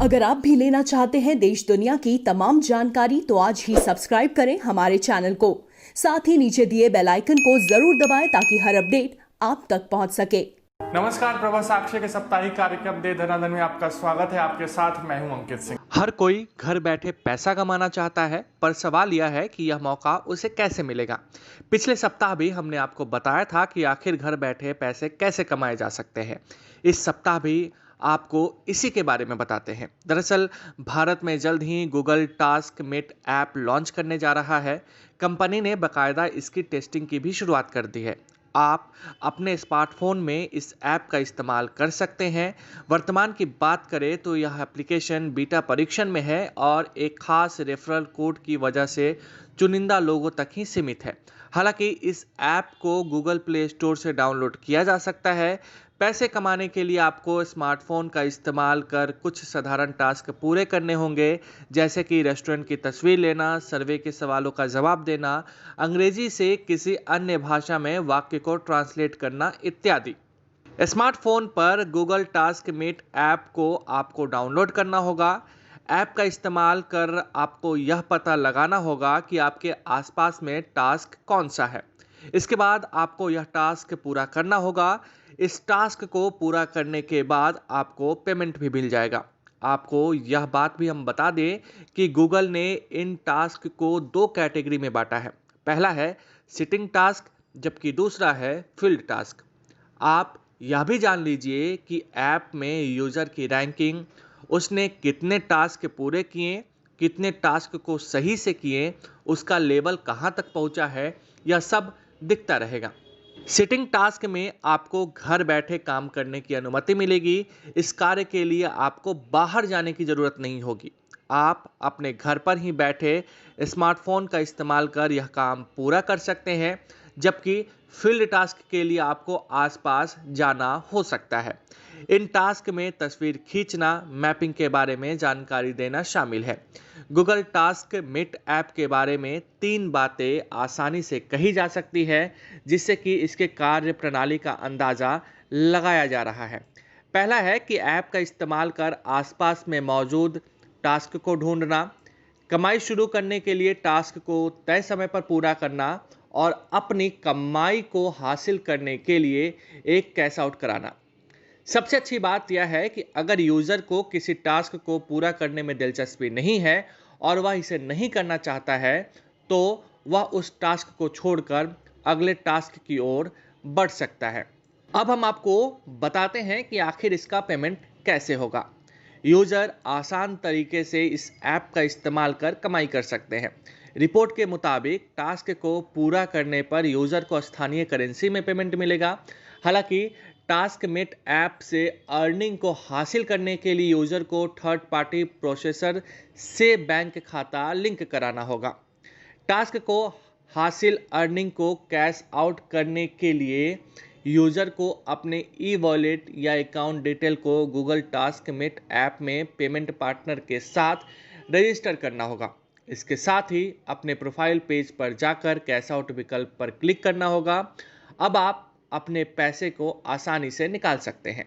अगर आप भी लेना चाहते हैं देश दुनिया की तमाम जानकारी तो आज ही सब्सक्राइब करें हमारे चैनल को। साथ ही नीचे दिए बेल आइकन को जरूर दबाएं ताकि हर अपडेट आप तक पहुंच सके। नमस्कार, प्रभा साक्ष्य के साप्ताहिक कार्यक्रम दे धनाधन में आपका स्वागत है। आपके साथ मैं हूं अंकित सिंह। हर कोई घर बैठे पैसा कमाना चाहता है, पर सवाल यह है कि यह मौका उसे कैसे मिलेगा। पिछले सप्ताह भी हमने आपको बताया था कि आखिर घर बैठे पैसे कैसे कमाए जा सकते हैं। इस सप्ताह भी आपको इसी के बारे में बताते हैं। दरअसल भारत में जल्द ही Google Task Mate app launch करने जा रहा है। कंपनी ने बाकायदा इसकी टेस्टिंग की भी शुरुआत कर दी है। आप अपने स्मार्टफोन में इस ऐप का इस्तेमाल कर सकते हैं। वर्तमान की बात करें तो यह एप्लीकेशन बीटा परीक्षण में है और एक खास रेफरल कोड की वजह से चुनिंदा लोगों तक ही सीमित है। हालांकि इस ऐप को गूगल प्ले स्टोर से डाउनलोड किया जा सकता है। पैसे कमाने के लिए आपको स्मार्टफोन का इस्तेमाल कर कुछ साधारण टास्क पूरे करने होंगे, जैसे कि रेस्टोरेंट की तस्वीर लेना, सर्वे के सवालों का जवाब देना, अंग्रेजी से किसी अन्य भाषा में वाक्य को ट्रांसलेट करना इत्यादि। स्मार्टफोन पर गूगल टास्क मेट ऐप को आपको डाउनलोड करना होगा। ऐप का इस्तेमाल कर आपको यह पता लगाना होगा कि आपके आसपास में टास्क कौन सा है। इसके बाद आपको यह टास्क पूरा करना होगा। इस टास्क को पूरा करने के बाद आपको पेमेंट भी मिल जाएगा। आपको यह बात भी हम बता दें कि गूगल ने इन टास्क को दो कैटेगरी में बांटा है। पहला है सिटिंग टास्क, जबकि दूसरा है फील्ड टास्क। आप यह भी जान लीजिए कि ऐप में यूज़र की रैंकिंग, उसने कितने टास्क पूरे किए, कितने टास्क को सही से किए, उसका लेवल कहाँ तक पहुँचा है, यह सब दिखता रहेगा। सिटिंग टास्क में आपको घर बैठे काम करने की अनुमति मिलेगी। इस कार्य के लिए आपको बाहर जाने की ज़रूरत नहीं होगी। आप अपने घर पर ही बैठे स्मार्टफोन का इस्तेमाल कर यह काम पूरा कर सकते हैं, जबकि फील्ड टास्क के लिए आपको आसपास जाना हो सकता है। इन टास्क में तस्वीर खींचना, मैपिंग के बारे में जानकारी देना शामिल है। गूगल टास्क मेट ऐप के बारे में 3 बातें आसानी से कही जा सकती है, जिससे कि इसके कार्य प्रणाली का अंदाज़ा लगाया जा रहा है। पहला है कि ऐप का इस्तेमाल कर आसपास में मौजूद टास्क को ढूंढना, कमाई शुरू करने के लिए टास्क को तय समय पर पूरा करना और अपनी कमाई को हासिल करने के लिए एक कैश आउट कराना। सबसे अच्छी बात यह है कि अगर यूज़र को किसी टास्क को पूरा करने में दिलचस्पी नहीं है और वह इसे नहीं करना चाहता है, तो वह उस टास्क को छोड़कर अगले टास्क की ओर बढ़ सकता है। अब हम आपको बताते हैं कि आखिर इसका पेमेंट कैसे होगा। यूज़र आसान तरीके से इस ऐप का इस्तेमाल कर कमाई कर सकते हैं। रिपोर्ट के मुताबिक टास्क को पूरा करने पर यूज़र को स्थानीय करेंसी में पेमेंट मिलेगा। हालांकि टास्क मेट ऐप से अर्निंग को हासिल करने के लिए यूज़र को थर्ड पार्टी प्रोसेसर से बैंक खाता लिंक कराना होगा। टास्क को हासिल अर्निंग को कैश आउट करने के लिए यूज़र को अपने ई वॉलेट या अकाउंट डिटेल को गूगल टास्क मेट ऐप में पेमेंट पार्टनर के साथ रजिस्टर करना होगा। इसके साथ ही अपने प्रोफाइल पेज पर जाकर कैश आउट विकल्प पर क्लिक करना होगा। अब आप अपने पैसे को आसानी से निकाल सकते हैं।